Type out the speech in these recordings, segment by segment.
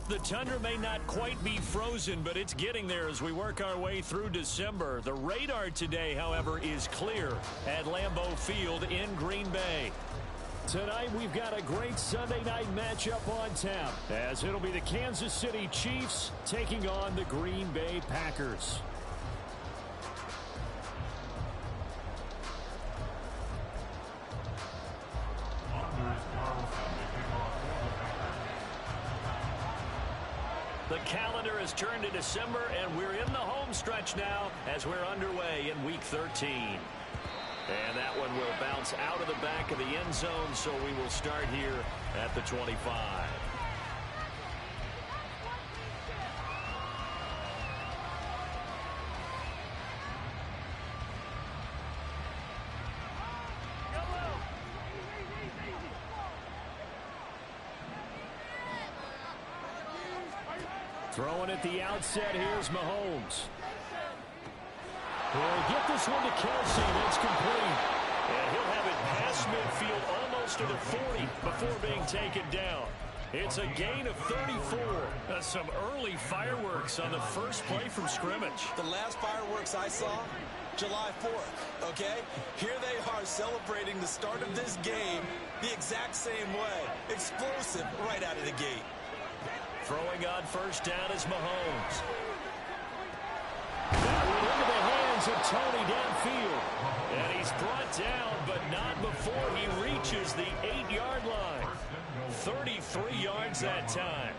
The tundra may not quite be frozen, but it's getting there as we work our way through December. The radar today, however, is clear at Lambeau Field in Green Bay. Tonight, we've got a great Sunday night matchup on tap, as it'll be the Kansas City Chiefs taking on the Green Bay Packers. The calendar has turned to December, and we're in the home stretch now as we're underway in Week 13. And that one will bounce out of the back of the end zone, so we will start here at the 25. Throwing at the outset, here's Mahomes. He'll get this one to Kelsey, and it's complete. And he'll have it past midfield almost to the 40 before being taken down. It's a gain of 34. Some early fireworks on the first play from scrimmage. The last fireworks I saw, July 4th, okay? Here they are celebrating the start of this game the exact same way. Explosive right out of the gate. Throwing on first down is Mahomes. That went into the hands of Tony downfield. And he's brought down, but not before he reaches the 8-yard line. 33 yards that time.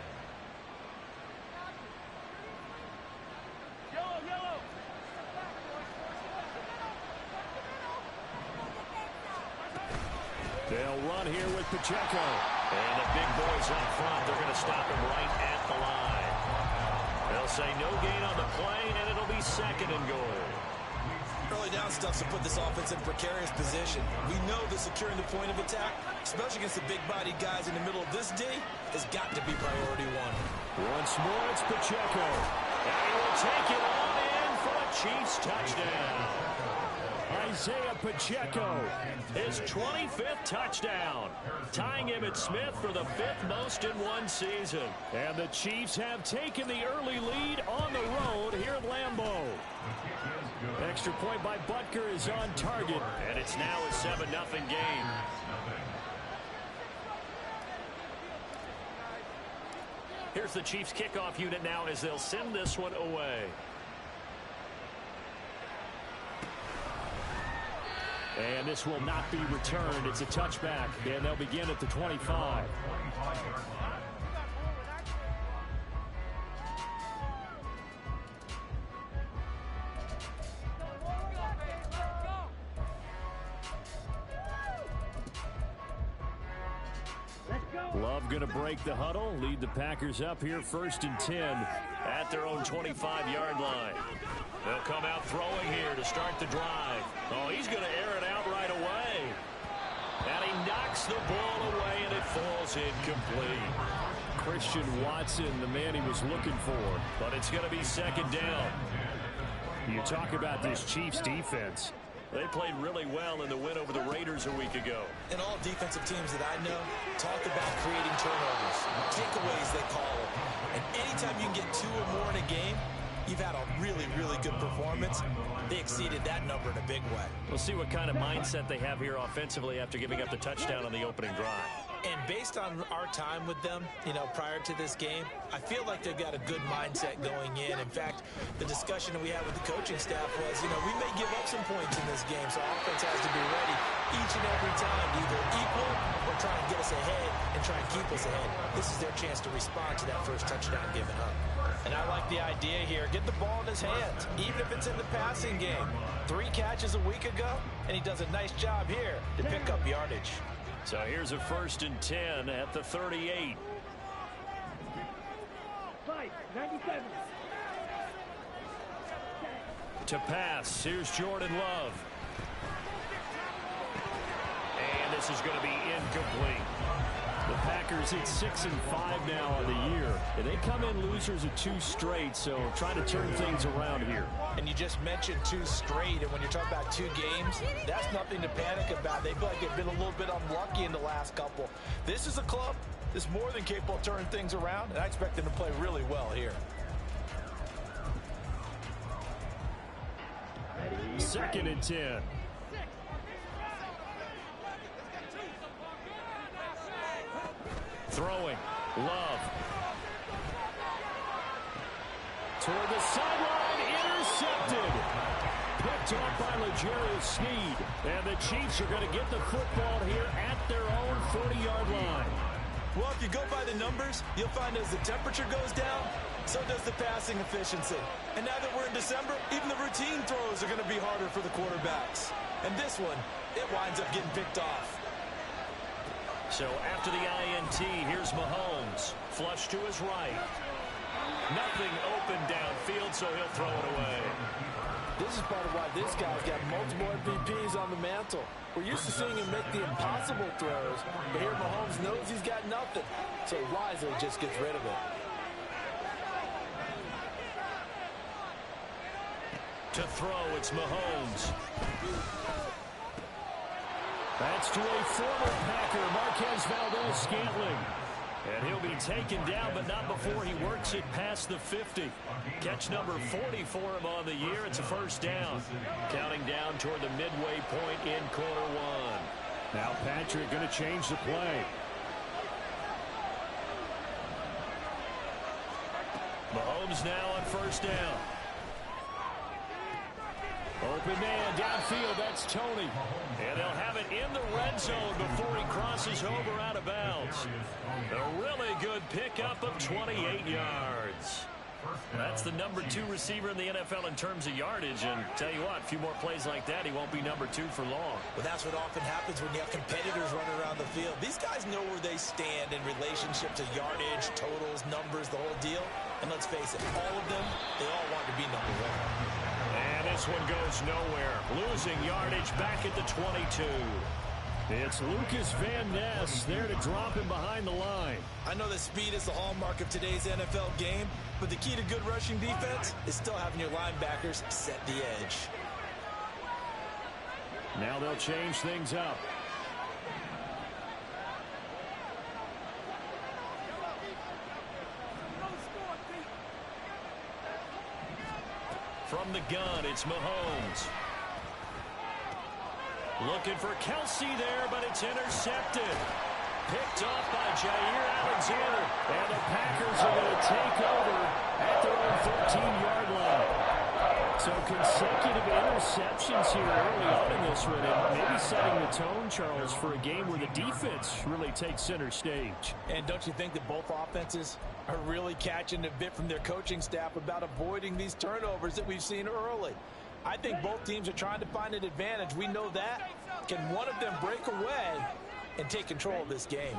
They'll run here with Pacheco. And the big boys up front, they're going to stop him right at the line. They'll say no gain on the play, and it'll be second and goal. Early down stuff to put this offense in a precarious position. We know that securing the point of attack, especially against the big-bodied guys in the middle of this D, has got to be priority one. Once more, it's Pacheco. And he will take it on in for a Chiefs touchdown. Isaiah Pacheco, his 25th touchdown, tying him at Smith for the 5th most in one season. And the Chiefs have taken the early lead on the road here at Lambeau. Extra point by Butker is on target, and it's now a 7-0 game. Here's the Chiefs kickoff unit now as they'll send this one away. And this will not be returned. It's a touchback, and they'll begin at the 25. Love going to break the huddle, lead the Packers up here 1st and 10 at their own 25-yard line. They'll come out throwing here to start the drive. Oh, he's going to air it out right away. And he knocks the ball away, and it falls incomplete. Christian Watson, the man he was looking for. But it's going to be second down. You talk about this Chiefs defense. They played really well in the win over the Raiders a week ago. And all defensive teams that I know talk about creating turnovers, takeaways they call it. And anytime you can get 2 or more in a game, you've had a really, really good performance. They exceeded that number in a big way. We'll see what kind of mindset they have here offensively after giving up the touchdown on the opening drive. And based on our time with them, prior to this game, I feel like they've got a good mindset going in. In fact, the discussion that we had with the coaching staff was, we may give up some points in this game, so our offense has to be ready each and every time to either equal or try and get us ahead and try and keep us ahead. This is their chance to respond to that first touchdown given up. And I like the idea here. Get the ball in his hands, even if it's in the passing game. 3 catches a week ago, and he does a nice job here to pick up yardage. So here's a 1st and 10 at the 38. 97. To pass, here's Jordan Love. And this is going to be incomplete. The Packers hit 6-5 now on the year. And they come in losers of 2 straight, so trying to turn things around here. And you just mentioned 2 straight, and when you're talking about 2 games, that's nothing to panic about. They feel like they've been a little bit unlucky in the last couple. This is a club that's more than capable of turning things around, and I expect them to play really well here. 2nd and 10. Throwing. Love. Toward the sideline. Intercepted. Picked off by L'Jarius Sneed. And the Chiefs are going to get the football here at their own 40-yard line. Well, if you go by the numbers, you'll find as the temperature goes down, so does the passing efficiency. And now that we're in December, even the routine throws are going to be harder for the quarterbacks. And this one, it winds up getting picked off. So after the INT, here's Mahomes. Flush to his right. Nothing open downfield, so he'll throw it away. This is part of why this guy's got multiple MVPs on the mantle. We're used to seeing him make the impossible throws, but here Mahomes knows he's got nothing, so he wisely just gets rid of it. To throw, it's Mahomes. That's to a former Packer, Marquez Valdez-Scantling. And he'll be taken down, but not before he works it past the 50. Catch number 40 for him on the year. It's a first down. Counting down toward the midway point in quarter 1. Now Patrick going to change the play. Mahomes now on first down. Open man downfield, that's Tony. And they'll have it in the red zone before he crosses over out of bounds. A really good pickup of 28 yards. That's the number 2 receiver in the NFL in terms of yardage. And tell you what, a few more plays like that, he won't be number 2 for long. Well, that's what often happens when you have competitors running around the field. These guys know where they stand in relationship to yardage, totals, numbers, the whole deal. And let's face it, all of them, they all want to be number 1. And this one goes nowhere. Losing yardage back at the 22. It's Lucas Van Ness there to drop him behind the line. I know that speed is the hallmark of today's NFL game, but the key to good rushing defense is still having your linebackers set the edge. Now they'll change things up. From the gun, it's Mahomes. Looking for Kelsey there, but it's intercepted. Picked off by Jair Alexander. And the Packers are going to take over at their own 14-yard line. So consecutive interceptions here early on in this one, and maybe setting the tone, Charles, for a game where the defense really takes center stage. And don't you think that both offenses are really catching a bit from their coaching staff about avoiding these turnovers that we've seen early? I think both teams are trying to find an advantage. We know that. Can one of them break away and take control of this game?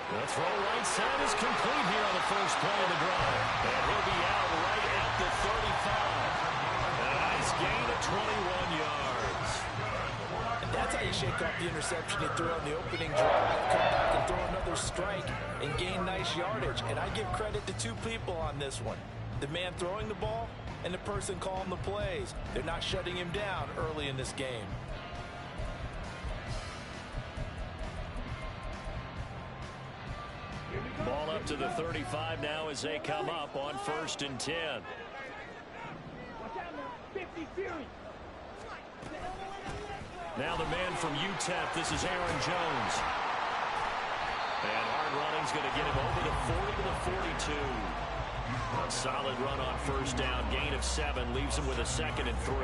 The throw right side is complete here on the first play of the drive. And he'll be out right at the 35. A nice gain of 21 yards. And that's how you shake off the interception you threw on the opening drive. Come back and throw another strike and gain nice yardage. And I give credit to 2 people on this one. The man throwing the ball and the person calling the plays. They're not shutting him down early in this game. Ball up to the 35 now as they come up on 1st and 10. Now the man from UTEP, this is Aaron Jones. And hard running's going to get him over the 40 to the 42. A solid run on first down, gain of 7, leaves him with a 2nd and 3.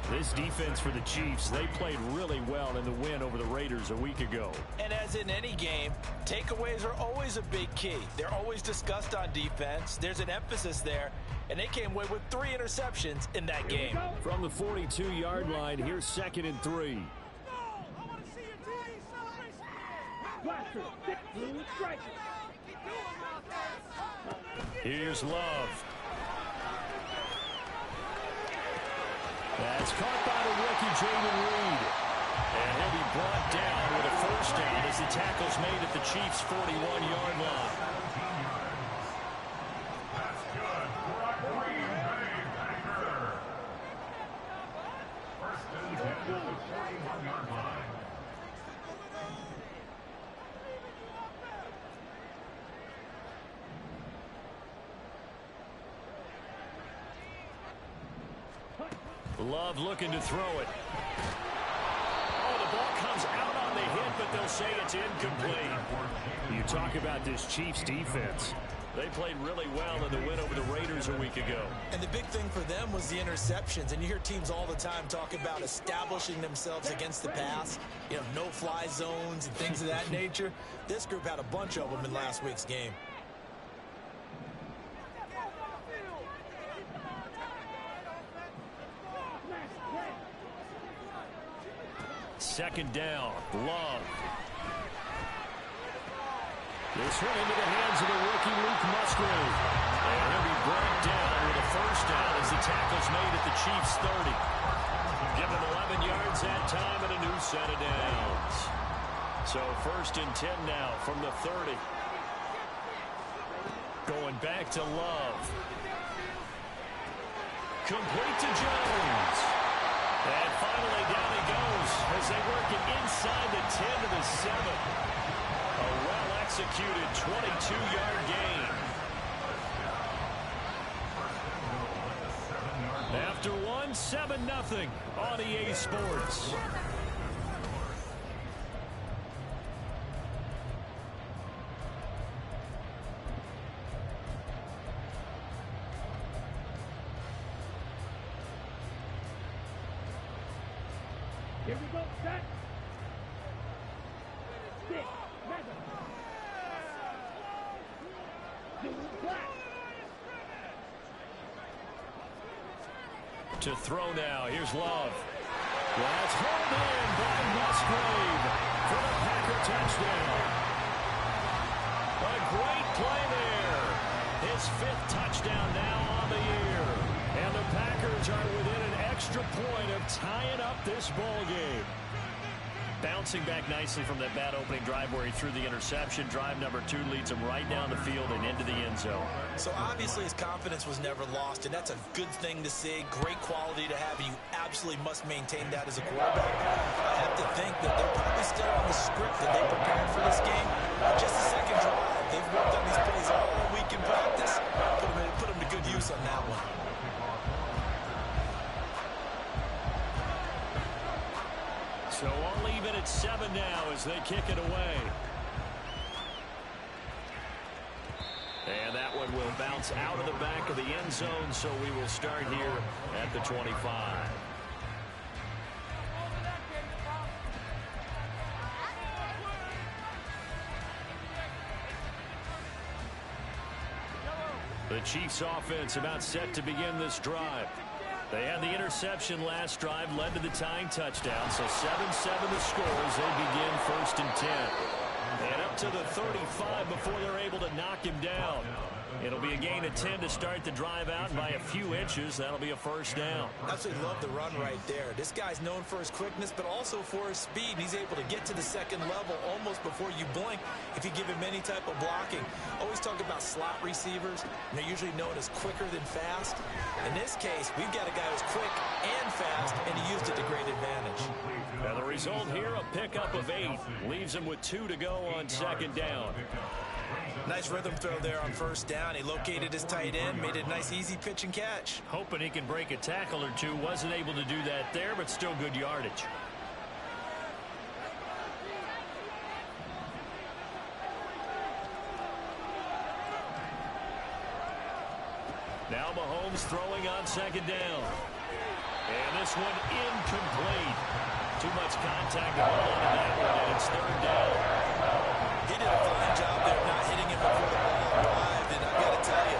This defense for the Chiefs, they played really well in the win over the Raiders a week ago. And as in any game, takeaways are always a big key. They're always discussed on defense. There's an emphasis there, and they came away with 3 interceptions in that game. From the 42-yard line, here's 2nd and 3. Here's Love. That's caught by the rookie, Jaden Reed. And he'll be brought down with a first down as the tackle's made at the Chiefs' 41-yard line. That's good for a Green Bay Packer. First and 10 at the 41-yard line. Love looking to throw it. Oh, the ball comes out on the hit, but they'll say it's incomplete. You talk about this Chiefs defense. They played really well in the win over the Raiders a week ago. And the big thing for them was the interceptions. And you hear teams all the time talk about establishing themselves against the pass. You know, no-fly zones and things of that nature. This group had a bunch of them in last week's game. Second down, Love. This one into the hands of the rookie Luke Musgrave. And he'll be brought down with a first down as the tackle's made at the Chiefs' 30. Give him 11 yards that time and a new set of downs. So first and 10 now from the 30. Going back to Love. Complete to Jones. And finally down he goes as they work it inside the 10 to the 7. A well-executed 22-yard gain. After one, 7-0 on EA Sports. Here we go, set. 6, 7. To throw now. Here's Love. That's held in by Musgrave for the Packer touchdown. A great play there. His 5th touchdown now on the year. And the Packers are within an extra point of tying up this ball game. Bouncing back nicely from that bad opening drive where he threw the interception. Drive number 2 leads him right down the field and into the end zone. So obviously his confidence was never lost, and that's a good thing to see. Great quality to have. You absolutely must maintain that as a quarterback. I have to think that they're probably still on the script that they prepared for this game. Just the second drive. They've worked on these plays all week in practice. Put them to good use on that one. So all even at 7 now as they kick it away. And that one will bounce out of the back of the end zone, so we will start here at the 25. The Chiefs offense about set to begin this drive. They had the interception last drive, led to the tying touchdown. So 7-7 the score as they begin first and 10. And up to the 35 before they're able to knock him down. It'll be a gain of 10 to start the drive out, and by a few inches, that'll be a first down. Absolutely love the run right there. This guy's known for his quickness, but also for his speed. He's able to get to the second level almost before you blink if you give him any type of blocking. Always talk about slot receivers. They're usually known as quicker than fast. In this case, we've got a guy who's quick and fast, and he used it to great advantage. Now the result here, a pickup of 8. Leaves him with 2 to go on second down. Nice rhythm throw there on first down. He located his tight end, made it a nice easy pitch and catch. Hoping he can break a tackle or two. Wasn't able to do that there, but still good yardage. Now Mahomes throwing on second down. And this one incomplete. Too much contact on that one, and it's third down. He did a fine job there not hitting him before the ball arrived, and I've got to tell you,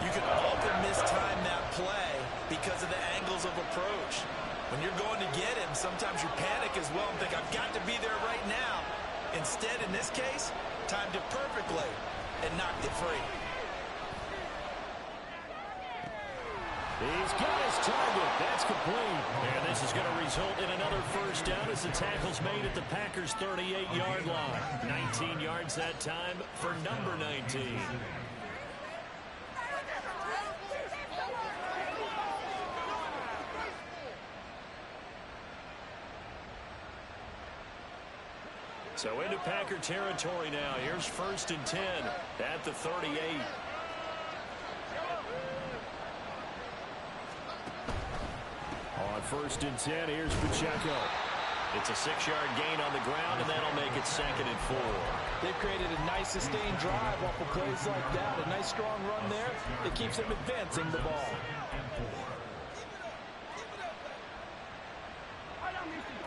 you can often mistime that play because of the angles of approach. When you're going to get him, sometimes you panic as well and think, I've got to be there right now. Instead, in this case, timed it perfectly and knocked it free. He's got his target. That's complete. And this is going to result in another first down as the tackle's made at the Packers' 38-yard line. 19 yards that time for number 19. So into Packer territory now. Here's 1st and 10 at the 38. On 1st and 10, here's Pacheco. It's a 6-yard gain on the ground, and that'll make it 2nd and 4. They've created a nice sustained drive off of plays like that. A nice strong run there that keeps them advancing the ball.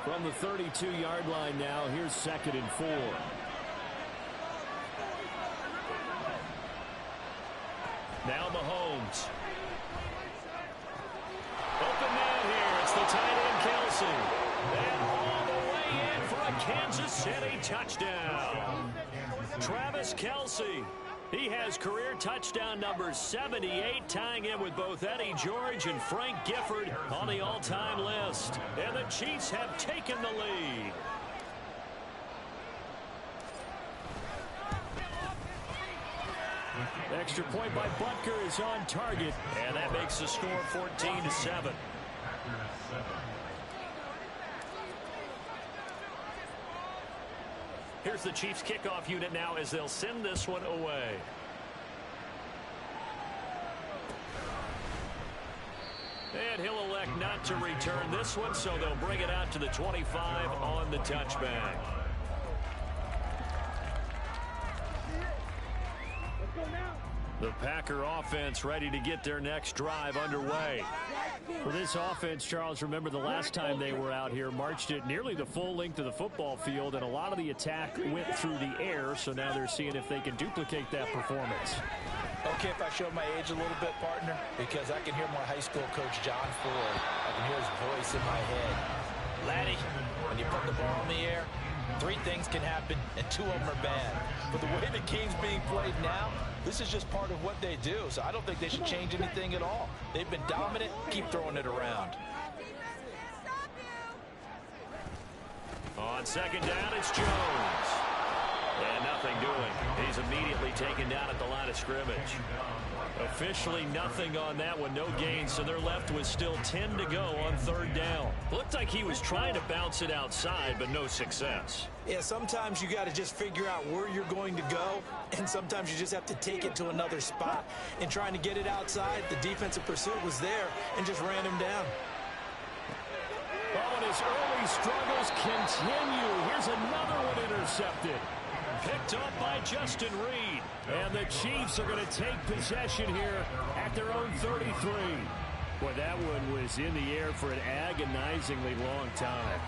From the 32-yard line now, here's 2nd and 4. Now Mahomes. Open man here. It's the tight end, Kelsey. And all the way in for a Kansas City touchdown. Travis Kelsey. He has career touchdown number 78, tying him with both Eddie George and Frank Gifford on the all-time list. And the Chiefs have taken the lead. Extra point by Butker is on target, and that makes the score 14-7. Here's the Chiefs kickoff unit now as they'll send this one away. And he'll elect not to return this one, so they'll bring it out to the 25 on the touchback. The Packer offense ready to get their next drive underway. For this offense, Charles, remember the last time they were out here, marched it nearly the full length of the football field, and a lot of the attack went through the air, so now they're seeing if they can duplicate that performance. Okay, if I show my age a little bit, partner, because I can hear my high school coach, John Ford. I can hear his voice in my head. Laddie, when you put the ball in the air, 3 things can happen, and 2 of them are bad. But the way the game's being played now, this is just part of what they do, so I don't think they should change anything at all. They've been dominant. Keep throwing it around. On 2nd down, it's Jones. And nothing doing. He's immediately taken down at the line of scrimmage. Officially nothing on that one, no gain, so they're left with still 10 to go on 3rd down. Looked like he was trying to bounce it outside, but no success. Yeah, sometimes you got to just figure out where you're going to go, and sometimes you just have to take it to another spot. And trying to get it outside, the defensive pursuit was there and just ran him down. Oh, and his early struggles continue. Here's another one intercepted. Picked up by Justin Reed. And the Chiefs are going to take possession here at their own 33. Boy, that one was in the air for an agonizingly long time.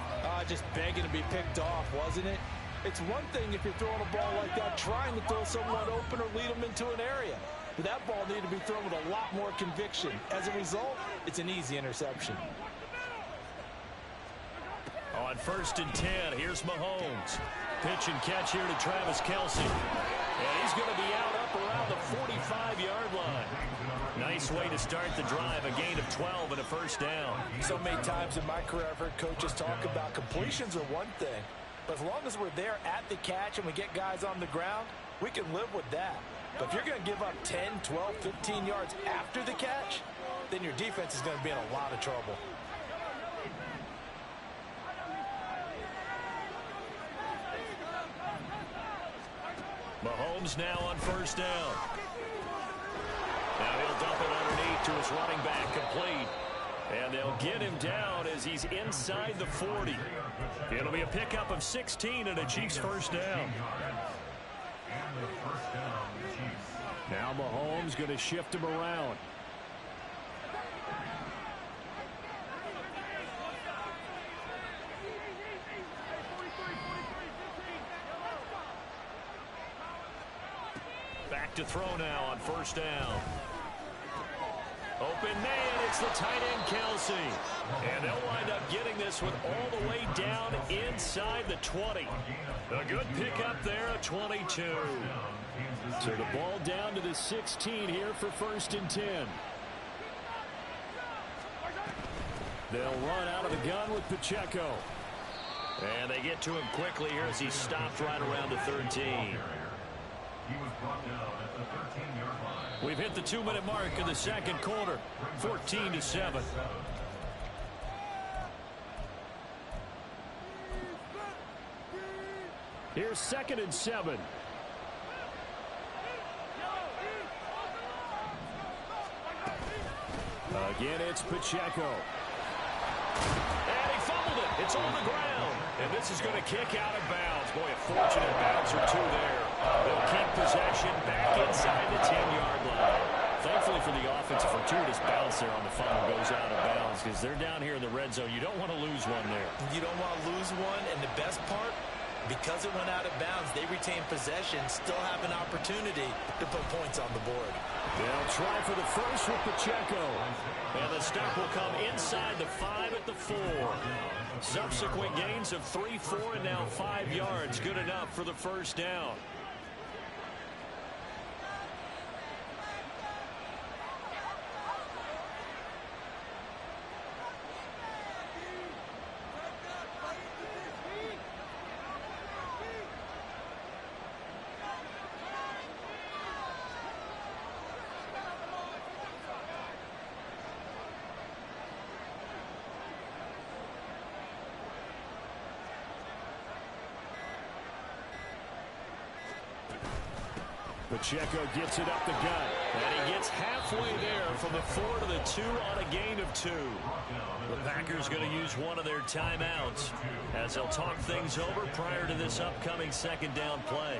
Just begging to be picked off, wasn't it? It's one thing if you're throwing a ball like that, trying to throw someone open or lead them into an area. But that ball needed to be thrown with a lot more conviction. As a result, it's an easy interception. On 1st and 10, here's Mahomes. Pitch and catch here to Travis Kelsey. And he's going to be out up around the 45-yard line. Nice way to start the drive, a gain of 12 and a first down. So many times in my career I've heard coaches talk about completions are one thing. But as long as we're there at the catch and we get guys on the ground, we can live with that. But if you're going to give up 10, 12, 15 yards after the catch, then your defense is going to be in a lot of trouble. Mahomes now on 1st down. Now he'll dump it underneath to his running back, complete. And they'll get him down as he's inside the 40. It'll be a pickup of 16 and a Chiefs first down. Now Mahomes going to shift him around. Back to throw now on 1st down. Open man, it's the tight end Kelsey. And they'll wind up getting this one all the way down inside the 20. A good pickup there at 22. So the ball down to the 16 here for 1st and 10. They'll run out of the gun with Pacheco. And they get to him quickly here as he stopped right around the 13. He was brought down at the 13-yard line. We've hit the 2-minute mark in the second quarter, 14-7. Here's 2nd and 7. Again, it's Pacheco. And he fumbled it. It's on the ground. And this is going to kick out of bounds. Boy, a fortunate bounce or two there. They'll keep possession back inside the 10-yard line. Thankfully for the offense, a fortuitous bounce there on the final goes out of bounds because they're down here in the red zone. You don't want to lose one there. You don't want to lose one, and the best part, because it went out of bounds, they retain possession, still have an opportunity to put points on the board. They'll try for the first with Pacheco. And the stop will come inside the 5 at the 4. Subsequent gains of 3, 4, and now 5 yards. Good enough for the first down. Pacheco gets it up the gut. And he gets halfway there from the 4 to the 2 on a gain of 2. The Packers going to use one of their timeouts as they'll talk things over prior to this upcoming second down play.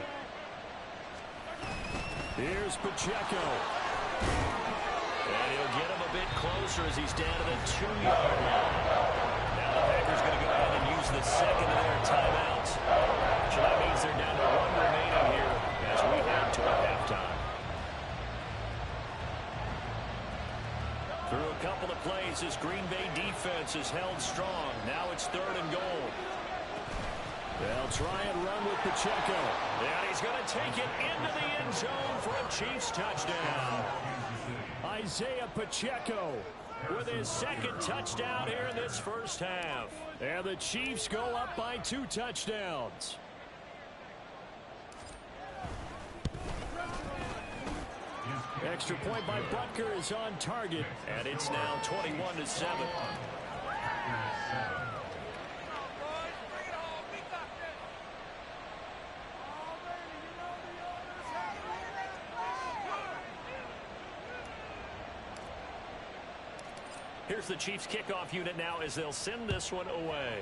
Here's Pacheco. And he'll get him a bit closer as he's down to the 2-yard line. Now the Packers going to go ahead and use the second of their timeouts. So that means they're down to 1 remaining here as we head toward halftime. Through a couple of plays, this Green Bay defense is held strong. Now it's 3rd and goal. They'll try and run with Pacheco. And he's going to take it into the end zone for a Chiefs touchdown. Isaiah Pacheco with his 2nd touchdown here in this first half. And the Chiefs go up by 2 touchdowns. Extra point by Butker is on target, and it's now 21-7. Here's the Chiefs kickoff unit now as they'll send this one away.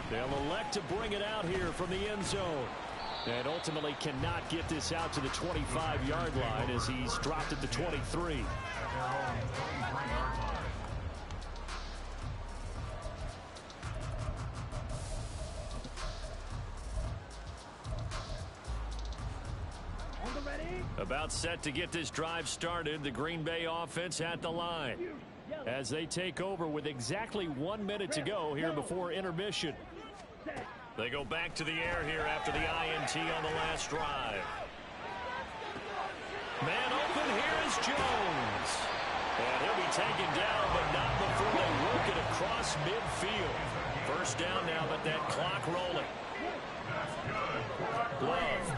They'll elect to bring it out here from the end zone. And ultimately cannot get this out to the 25-yard line as he's dropped at the 23. About set to get this drive started, the Green Bay offense at the line as they take over with exactly 1 minute to go here before intermission. They go back to the air here after the INT on the last drive. Man open, here is Jones. And he'll be taken down, but not before they work it across midfield. First down now, but that clock rolling. Love.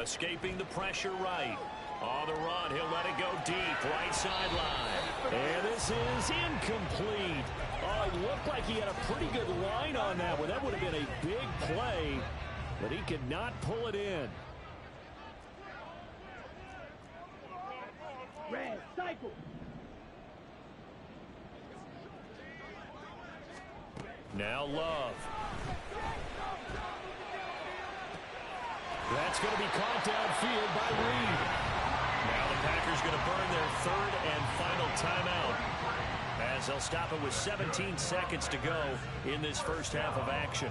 Escaping the pressure right. On the run, he'll let it go deep, right sideline. And this is incomplete. Oh, it looked like he had a pretty good line on that one. That would have been a big play, but he could not pull it in. Red cycle. Now Love. That's going to be caught downfield by Reed. Now the Packers going to burn their 3rd and final timeout as they'll stop it with 17 seconds to go in this first half of action.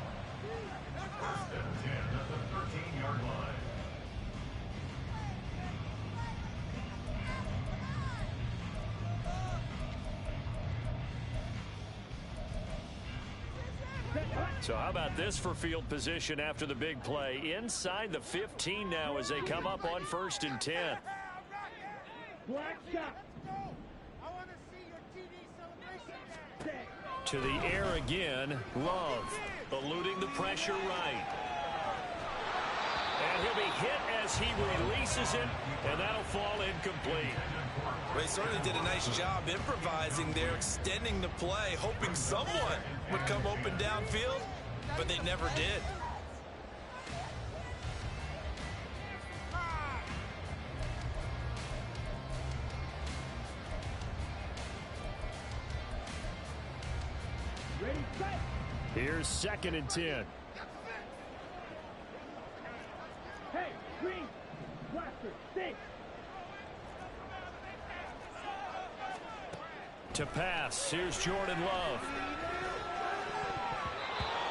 So how about this for field position after the big play? Inside the 15 now as they come up on 1st and 10. Black shot. I want to see your TD celebration. To the air again. Love eluding the pressure right. And he'll be hit as he releases it, and that'll fall incomplete. They certainly did a nice job improvising there, extending the play, hoping someone would come open downfield, but they never did. Ready, set. Here's 2nd and 10. Hey, green. Blaster, six. To pass, here's Jordan Love.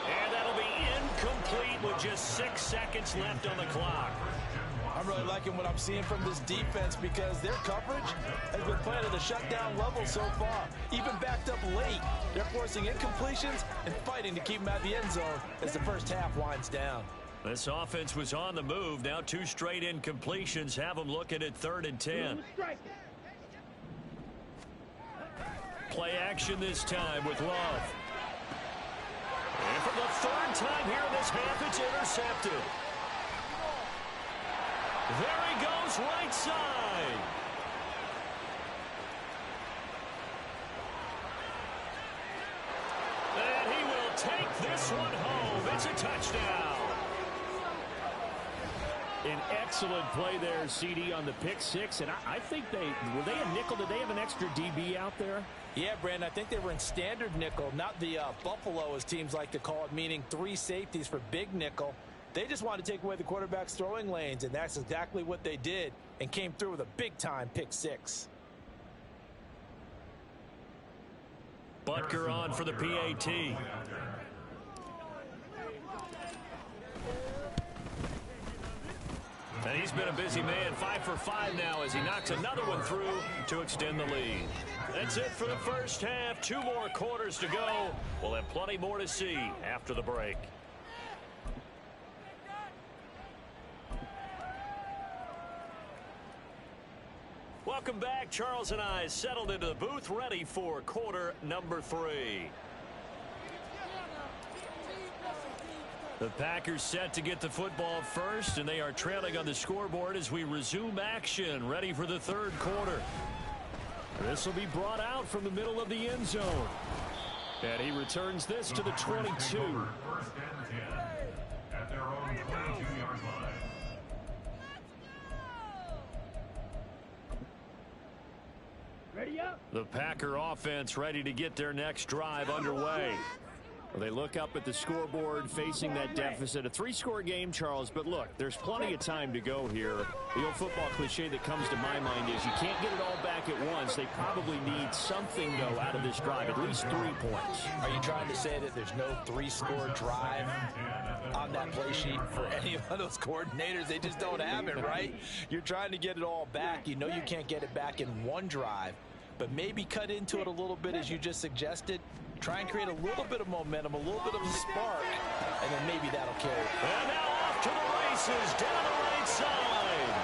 And that'll be incomplete with just 6 seconds left on the clock. I'm really liking what I'm seeing from this defense because their coverage has been playing at a shutdown level so far. Even backed up late, they're forcing incompletions and fighting to keep them at the end zone as the first half winds down. This offense was on the move. Now 2 straight incompletions have them looking at 3rd and 10. Play action this time with Love. And for the 3rd time here in this half, it's intercepted. There he goes, right side. And he will take this one home. It's a touchdown. An excellent play there, CD, on the pick 6. And I think were they a nickel? Did they have an extra DB out there? Yeah, Brandon, I think they were in standard nickel, not the Buffalo, as teams like to call it, meaning 3 safeties for big nickel. They just wanted to take away the quarterback's throwing lanes, and that's exactly what they did and came through with a big-time pick 6. Butker on for the PAT. And he's been a busy man, 5 for 5 now as he knocks another one through to extend the lead. That's it for the first half. 2 more quarters to go. We'll have plenty more to see after the break. Welcome back. Charles and I settled into the booth, ready for quarter number 3. The Packers set to get the football first, and they are trailing on the scoreboard as we resume action, ready for the 3rd quarter. This will be brought out from the middle of the end zone. And he returns this to the 22. 1st and 10 at their own 22-yard line. Ready up. The Packer offense ready to get their next drive underway. Well, they look up at the scoreboard facing that deficit. A 3-score game, Charles, but look, there's plenty of time to go here. The old football cliche that comes to my mind is you can't get it all back at once. They probably need something, though, out of this drive, at least 3 points. Are you trying to say that there's no 3-score drive on that play sheet for any of those coordinators? They just don't have it, right? You're trying to get it all back. You know you can't get it back in one drive, but maybe cut into it a little bit as you just suggested. Try and create a little bit of momentum, a little bit of a spark, and then maybe that'll carry. And now off to the races, down the right side.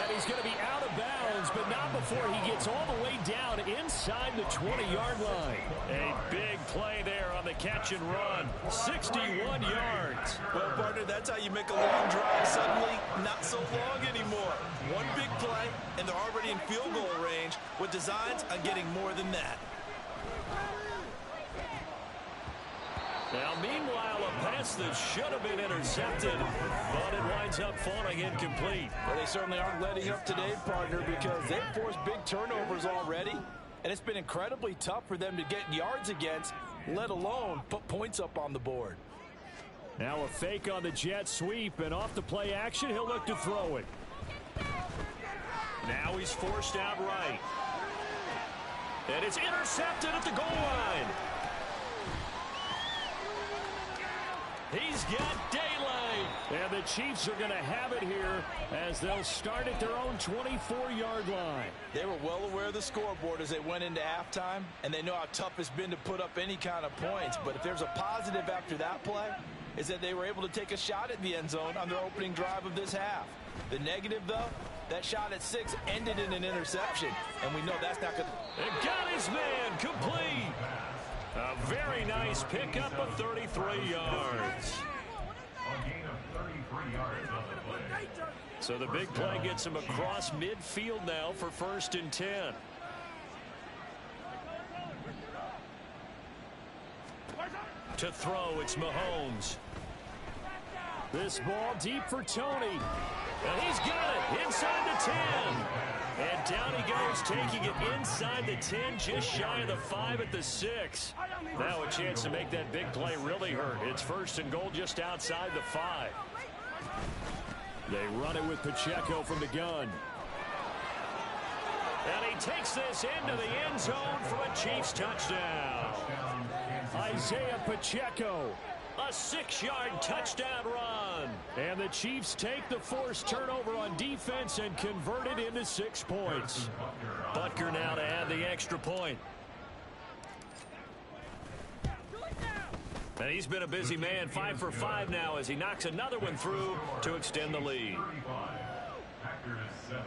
And he's going to be out of bounds, but not before he gets all the way down inside the 20-yard line. A big play there on the catch and run. 61 yards. Well, partner, that's how you make a long drive suddenly not so long anymore. One big play, and they're already in field goal range with designs on getting more than that. Now, meanwhile, a pass that should have been intercepted, but it winds up falling incomplete. Well, they certainly aren't letting up today, partner, because they've forced big turnovers already, and it's been incredibly tough for them to get yards against, let alone put points up on the board. Now a fake on the jet sweep, and off the play action, he'll look to throw it. Now he's forced out right. And it's intercepted at the goal line. He's got daylight. And the Chiefs are going to have it here as they'll start at their own 24-yard line. They were well aware of the scoreboard as they went into halftime, and they know how tough it's been to put up any kind of points. But if there's a positive after that play, is that they were able to take a shot at the end zone on their opening drive of this half. The negative, though, That shot at 6 ended in an interception, and we know that's not going to... And got his man complete. A very nice pickup of 33 yards. A gain of 33 yards on the play. So the big play gets him across midfield now for 1st and 10. To throw, it's Mahomes. This ball deep for Tony. And he's got it inside the 10. And down he goes, taking it inside the 10, just shy of the 5 at the 6. Now a chance to make that big play really hurt. It's 1st and goal just outside the 5. They run it with Pacheco from the gun. And he takes this into the end zone for a Chiefs touchdown. Isaiah Pacheco, a 6-yard touchdown run. And the Chiefs take the forced turnover on defense and convert it into 6 points. Butker now to add the extra point. And he's been a busy man, 5 for 5 now as he knocks another one through to extend the lead. Packers 7.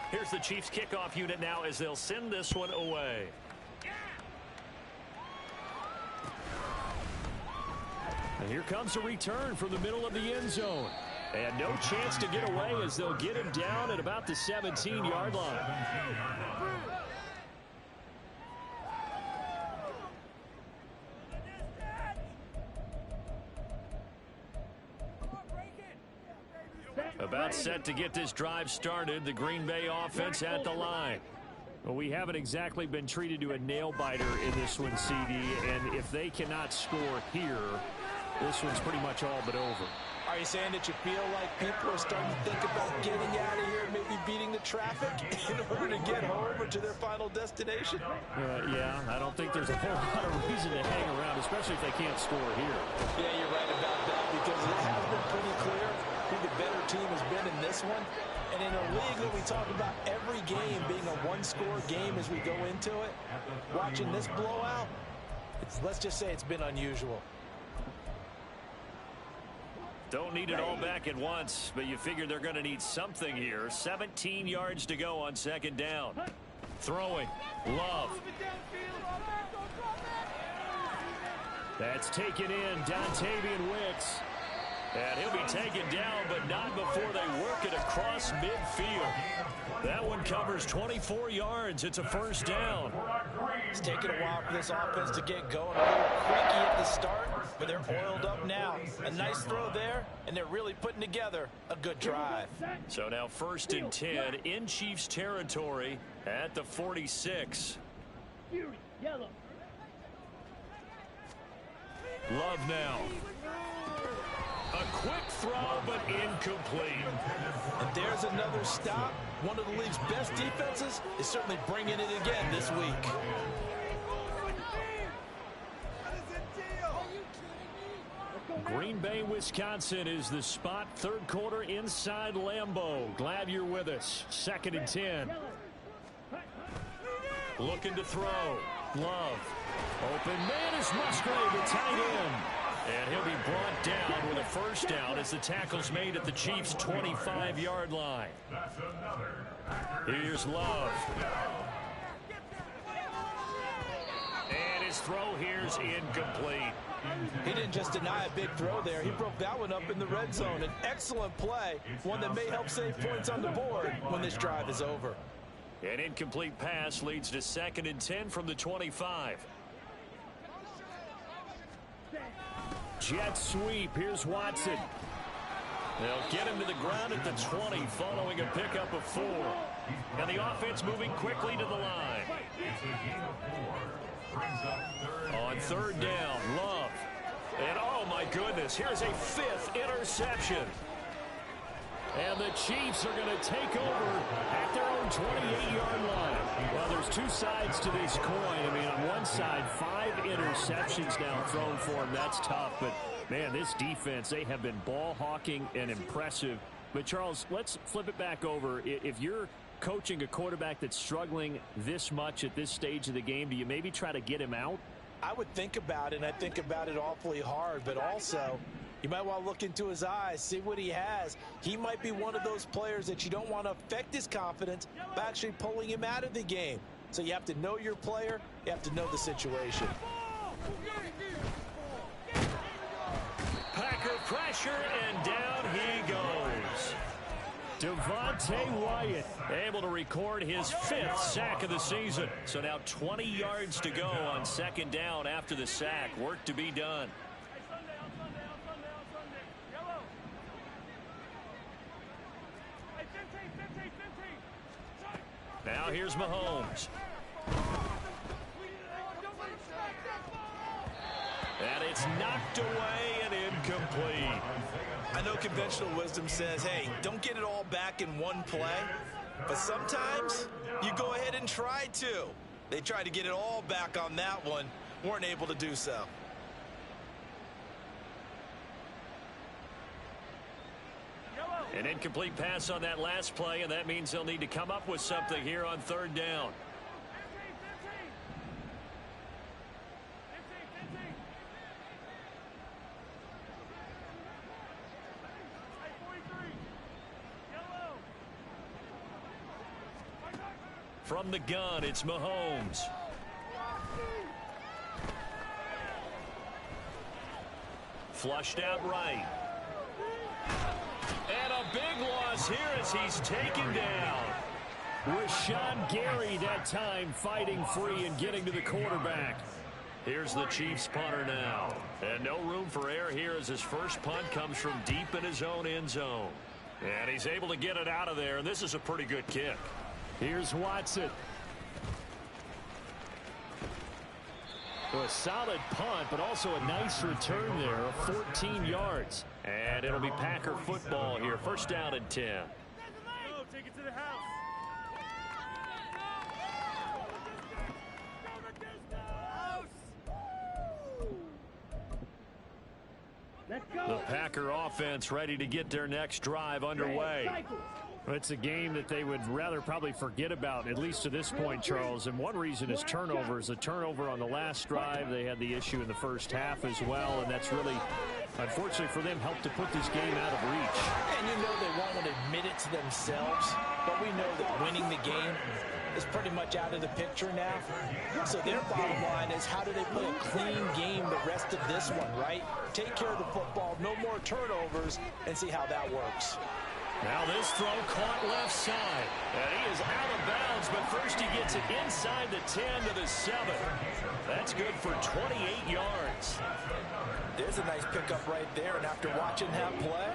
Here's the Chiefs kickoff unit now as they'll send this one away. And here comes a return from the middle of the end zone. And no chance to get away as they'll get him down at about the 17-yard line. About set to get this drive started. The Green Bay offense at the line. Well, we haven't exactly been treated to a nail-biter in this one, CD. And if they cannot score here, this one's pretty much all but over. Are you saying that you feel like people are starting to think about getting out of here, maybe beating the traffic in order to get home or to their final destination? Yeah, I don't think there's a whole lot of reason to hang around, especially if they can't score here. Yeah, you're right about that because it has been pretty clear who the better team has been in this one. And in a league that we talk about every game being a one-score game as we go into it, watching this blowout, let's just say it's been unusual. Don't need it all back at once, but you figure they're going to need something here. 17 yards to go on 2nd down. Throwing. Love. That's taken in. Dontavian Wicks. And he'll be taken down, but not before they work it across midfield. That one covers 24 yards. It's a 1st down. It's taken a while for this offense to get going. A little creaky at the start, but they're oiled up now. A nice throw there, and they're really putting together a good drive. So now 1st and 10 in Chiefs territory at the 46. Love now. A quick throw, but incomplete. And there's another stop. One of the league's best defenses is certainly bringing it again this week. Green Bay, Wisconsin is the spot. 3rd quarter inside Lambeau. Glad you're with us. 2nd and 10. Looking to throw. Love. Open man is Musgrave, the tight end. And he'll be brought down with a 1st down as the tackle's made at the Chiefs' 25-yard line. Here's Love. And his throw here's incomplete. He didn't just deny a big throw there. He broke that one up in the red zone. An excellent play, one that may help save points on the board when this drive is over. An incomplete pass leads to 2nd and 10 from the 25. Jet sweep. Here's Watson. They'll get him to the ground at the 20 following a pickup of 4. And the offense moving quickly to the line. On 3rd down, Love. And oh my goodness, here's a 5th interception. And the Chiefs are going to take over at their own 28-yard line. Well, there's 2 sides to this coin. I mean, on one side, 5 interceptions now thrown for them. That's tough. But, man, this defense, they have been ball hawking and impressive. But, Charles, let's flip it back over. If you're coaching a quarterback that's struggling this much at this stage of the game, do you maybe try to get him out? I would think about it, and I think about it awfully hard, but also you might want to look into his eyes, see what he has. He might be one of those players that you don't want to affect his confidence by actually pulling him out of the game. So you have to know your player, you have to know the situation. Packer pressure, and down he goes. Devontae Wyatt able to record his 5th sack of the season. So now 20 yards to go on 2nd down after the sack. Work to be done. Now here's Mahomes. And it's knocked away and incomplete. I know conventional wisdom says, hey, don't get it all back in one play. But sometimes you go ahead and try to. They tried to get it all back on that one. Weren't able to do so. An incomplete pass on that last play, and that means they'll need to come up with something here on 3rd down. From the gun, it's Mahomes. Flushed out right. And a big loss here as he's taken down. Rashawn Gary that time fighting free and getting to the quarterback. Here's the Chiefs punter now. And no room for error here as his first punt comes from deep in his own end zone. And he's able to get it out of there, and this is a pretty good kick. Here's Watson. A solid punt, but also a nice return there of 14 yards. And it'll be Packer football here. 1st down and 10. Take it to the house. Let's go. The Packer offense ready to get their next drive underway. It's a game that they would rather probably forget about, at least to this point, Charles. And one reason is turnovers. A turnover on the last drive. They had the issue in the first half as well, and that's really, unfortunately for them, helped to put this game out of reach. And you know they won't admit it to themselves, but we know that winning the game is pretty much out of the picture now. So their bottom line is, how do they play a clean game the rest of this one, right? Take care of the football, no more turnovers, and see how that works. Now this throw caught left side. And he is out of bounds, but first he gets it inside the 10 to the 7. That's good for 28 yards. There's a nice pickup right there, and after watching that play,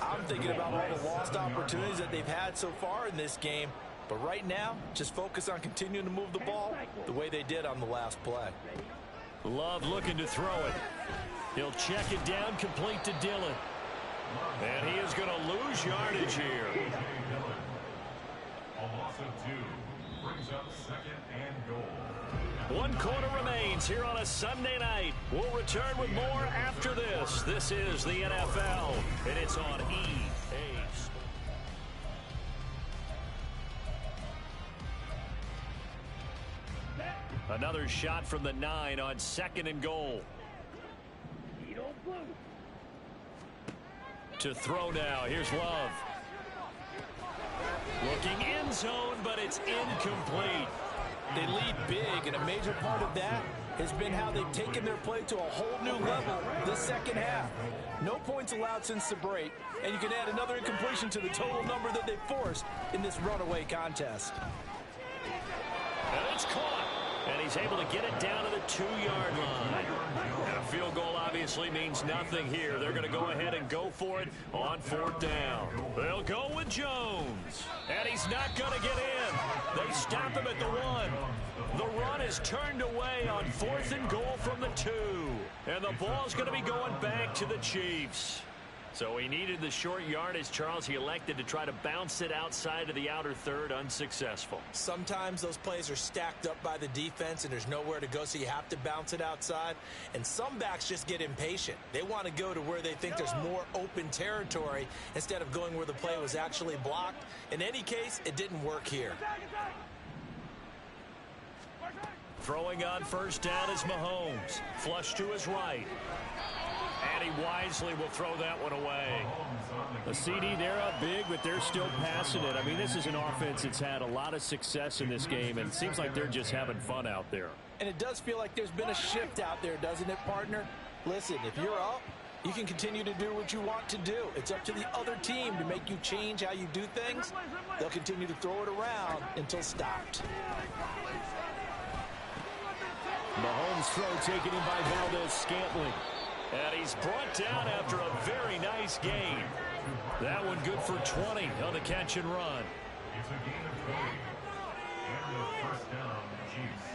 I'm thinking about all the lost opportunities that they've had so far in this game. But right now, just focus on continuing to move the ball the way they did on the last play. Love looking to throw it. He'll check it down, complete to Dillon. And he is going to lose yardage here. A loss of 2 brings up 2nd and goal. 1 quarter remains here on a Sunday night. We'll return with more after this. This is the NFL, and it's on EA. Another shot from the 9 on 2nd and goal. To throw now. Here's Love. Looking end zone, but it's incomplete. They lead big, and a major part of that has been how they've taken their play to a whole new level this second half. No points allowed since the break, and you can add another incompletion to the total number that they've forced in this runaway contest. And it's caught. And he's able to get it down to the 2-yard line. And a field goal obviously means nothing here. They're going to go ahead and go for it on 4th down. They'll go with Jones. And he's not going to get in. They stop him at the 1. The run is turned away on 4th and goal from the 2. And the ball's going to be going back to the Chiefs. So he needed the short yardage, Charles. He elected to try to bounce it outside of the outer third, unsuccessful. Sometimes those plays are stacked up by the defense and there's nowhere to go, so you have to bounce it outside. And some backs just get impatient. They want to go to where they think there's more open territory instead of going where the play was actually blocked. In any case, it didn't work here. Throwing on first down is Mahomes. Flush to his right. And he wisely will throw that one away. A CD, they're up big, but they're still passing it. I mean, this is an offense that's had a lot of success in this game, and it seems like they're just having fun out there. And it does feel like there's been a shift out there, doesn't it, partner? Listen, if you're up, you can continue to do what you want to do. It's up to the other team to make you change how you do things. They'll continue to throw it around until stopped. Mahomes' throw taken in by Valdez-Scantling. And he's brought down after a very nice gain. That one good for 20 on the catch and run. It's a gain of 20. And the first down, Chiefs.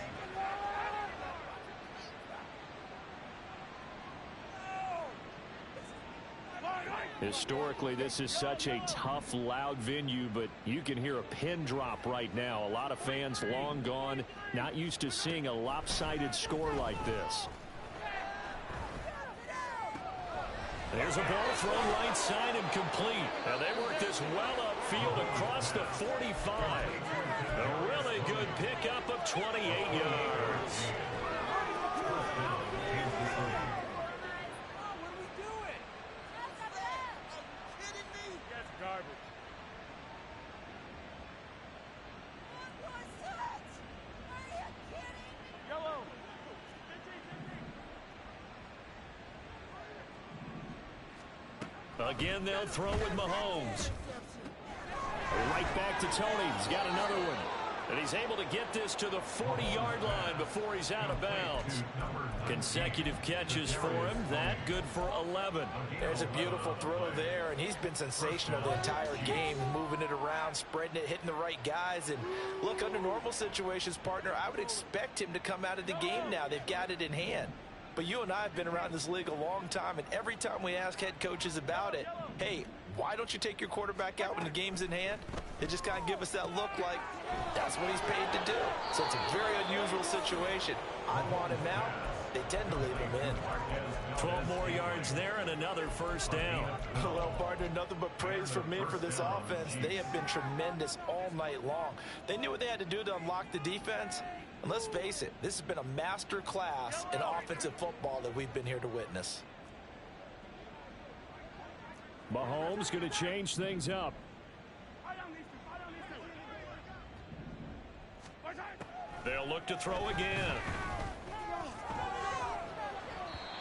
Historically, this is such a tough, loud venue, but you can hear a pin drop right now. A lot of fans long gone, not used to seeing a lopsided score like this. There's a ball thrown right side and complete. Now they work this well upfield across the 45. A really good pickup of 28 yards. Again, they'll throw with Mahomes. Right back to Tony. He's got another one. And he's able to get this to the 40-yard line before he's out of bounds. Consecutive catches for him. That good for 11. There's a beautiful throw there, and he's been sensational the entire game, moving it around, spreading it, hitting the right guys. And look, under normal situations, partner, I would expect him to come out of the game now. They've got it in hand. But you and I have been around this league a long time, and every time we ask head coaches about it, hey, why don't you take your quarterback out when the game's in hand? They just kind of give us that look like that's what he's paid to do. So it's a very unusual situation. I want him out. They tend to leave him in. 12 more yards there and another first down. Well, partner, nothing but praise from me for this offense. They have been tremendous all night long. They knew what they had to do to unlock the defense. And let's face it, this has been a master class in offensive football that we've been here to witness. Mahomes going to change things up. They'll look to throw again.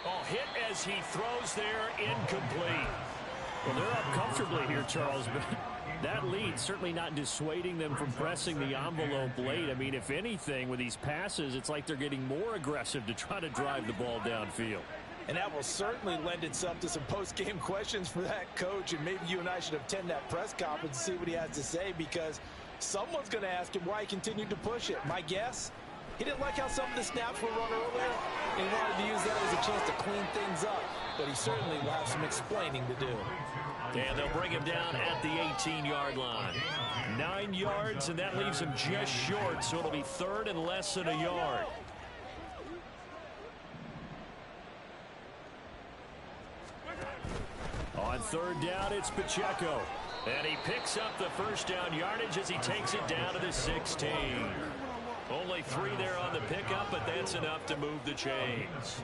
Oh, hit as he throws there, incomplete. Well, they're up comfortably here, Charles, but that lead certainly not dissuading them from pressing the envelope late. I mean, if anything, with these passes, it's like they're getting more aggressive to try to drive the ball downfield. And that will certainly lend itself to some post-game questions for that coach, and maybe you and I should attend that press conference and see what he has to say, because someone's going to ask him why he continued to push it. My guess, he didn't like how some of the snaps were run earlier, and he wanted to use that as a chance to clean things up, but he certainly will have some explaining to do. And they'll bring him down at the 18-yard line. 9 yards, and that leaves him just short, so it'll be third and less than a yard. On third down, it's Pacheco. And he picks up the first down yardage as he takes it down to the 16. Only 3 there on the pickup, but that's enough to move the chains.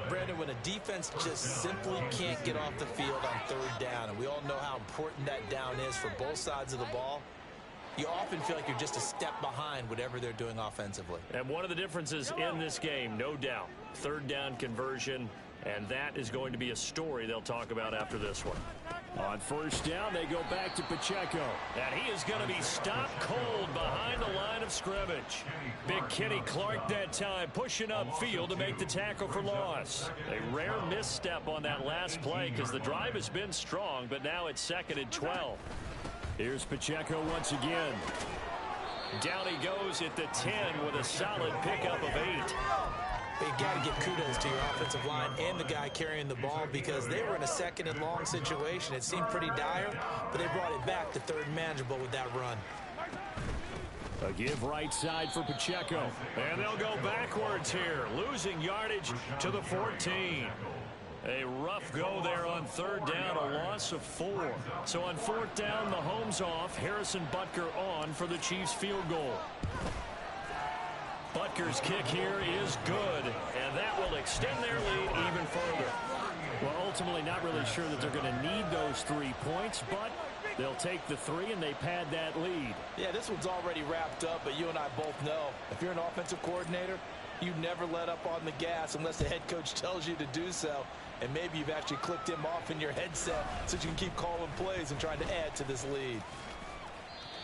Brandon, when a defense just simply can't get off the field on third down, and we all know how important that down is for both sides of the ball, you often feel like you're just a step behind whatever they're doing offensively. And one of the differences in this game, no doubt, third down conversion, and that is going to be a story they'll talk about after this one. On first down, they go back to Pacheco. And he is going to be stopped cold behind the line of scrimmage. Big Kenny Clark that time pushing upfield to make the tackle for loss. A rare misstep on that last play because the drive has been strong, but now it's 2nd and 12. Here's Pacheco once again. Down he goes at the 10 with a solid pickup of 8. They got to give kudos to your offensive line and the guy carrying the ball because they were in a second and long situation. It seemed pretty dire, but they brought it back to third and manageable with that run. A give right side for Pacheco. And they'll go backwards here, losing yardage to the 14. A rough go there on third down, a loss of 4. So on fourth down, Mahomes off, Harrison Butker on for the Chiefs field goal. Butker's kick here is good, and that will extend their lead even further. Well, ultimately not really sure that they're going to need those 3 points, but they'll take the 3 and they pad that lead. Yeah, this one's already wrapped up, but you and I both know if you're an offensive coordinator, you never let up on the gas unless the head coach tells you to do so. And maybe you've actually clicked him off in your headset so you can keep calling plays and trying to add to this lead.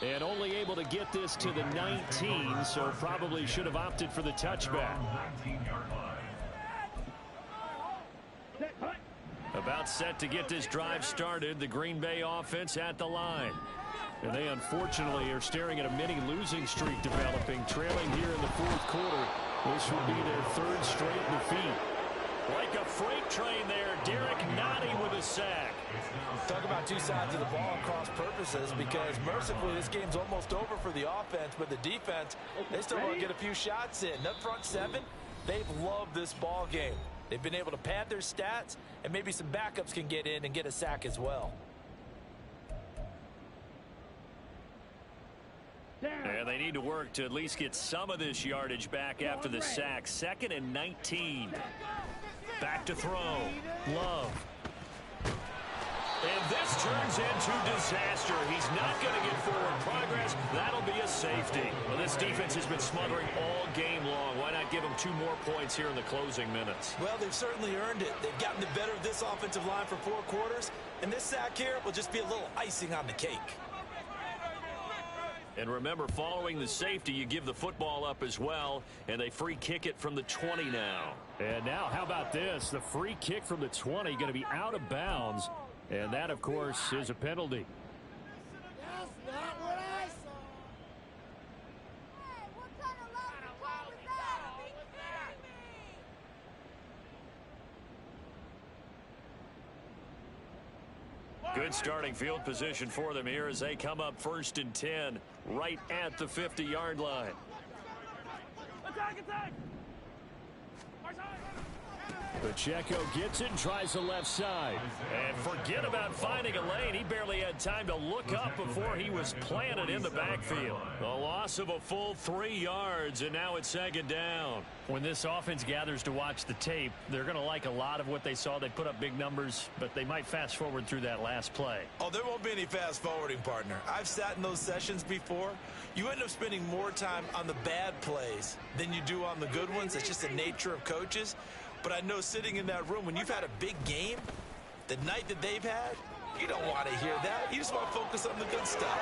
And only able to get this to the 19, so probably should have opted for the touchback. About set to get this drive started, the Green Bay offense at the line. And they unfortunately are staring at a mini losing streak developing, trailing here in the fourth quarter. This will be their 3rd straight defeat. Like a freight train there, Derek Nottie with a sack. Talk about two sides of the ball and cross purposes because mercifully this game's almost over for the offense, but the defense, they still want to get a few shots in. That front 7, they've loved this ball game. They've been able to pad their stats, and maybe some backups can get in and get a sack as well. And they need to work to at least get some of this yardage back after the sack. 2nd and 19. Back to throw. Love. And this turns into disaster. He's not going to get forward progress. That'll be a safety. Well, this defense has been smothering all game long. Why not give them 2 more points here in the closing minutes? Well, they've certainly earned it. They've gotten the better of this offensive line for 4 quarters. And this sack here will just be a little icing on the cake. And remember, following the safety, you give the football up as well, and they free kick it from the 20 now. And now, how about this? The free kick from the 20 going to be out of bounds, and that, of course, is a penalty. That's not what I saw. Hey, what kind of lucky call was that? Are you kidding me? Good starting field position for them here as they come up 1st and 10 right at the 50-yard line. Attack, attack! Pacheco gets it and tries the left side. And forget about finding a lane. He barely had time to look up before he was planted in the backfield. A loss of a full 3 yards, and now it's 2nd down. When this offense gathers to watch the tape, they're going to like a lot of what they saw. They put up big numbers, but they might fast forward through that last play. Oh, there won't be any fast forwarding, partner. I've sat in those sessions before. You end up spending more time on the bad plays than you do on the good ones. It's just the nature of coaches. But I know sitting in that room, when you've had a big game, the night that they've had, you don't want to hear that. You just want to focus on the good stuff.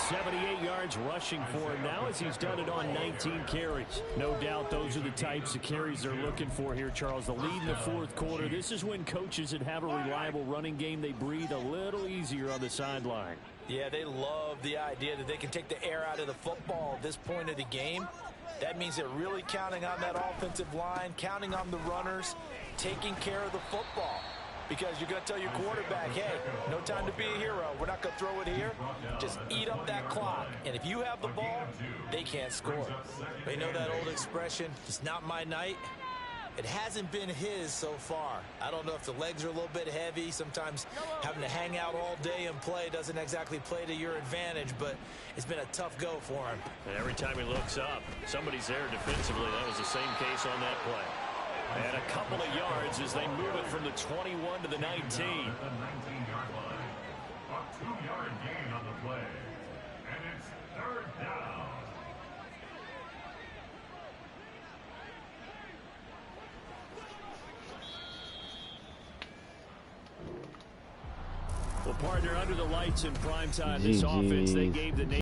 78 yards rushing for him now as he's done it on 19 carries. No doubt those are the types of carries they're looking for here, Charles. The lead in the fourth quarter. This is when coaches that have a reliable running game, they breathe a little easier on the sideline. Yeah, they love the idea that they can take the air out of the football at this point of the game. That means they're really counting on that offensive line, counting on the runners, taking care of the football. Because you're going to tell your quarterback, hey, no time to be a hero. We're not going to throw it here. Just eat up that clock. And if you have the ball, they can't score. They know that old expression, it's not my night. It hasn't been his so far. I don't know if the legs are a little bit heavy. Sometimes having to hang out all day and play doesn't exactly play to your advantage, but it's been a tough go for him. And every time he looks up, somebody's there defensively. That was the same case on that play. And a couple of yards as they move it from the 21 to the 19. The 19-yard line. A 2-yard gain on the play. And it's 3rd down. Well, partner, under the lights in primetime, this offense, they gave the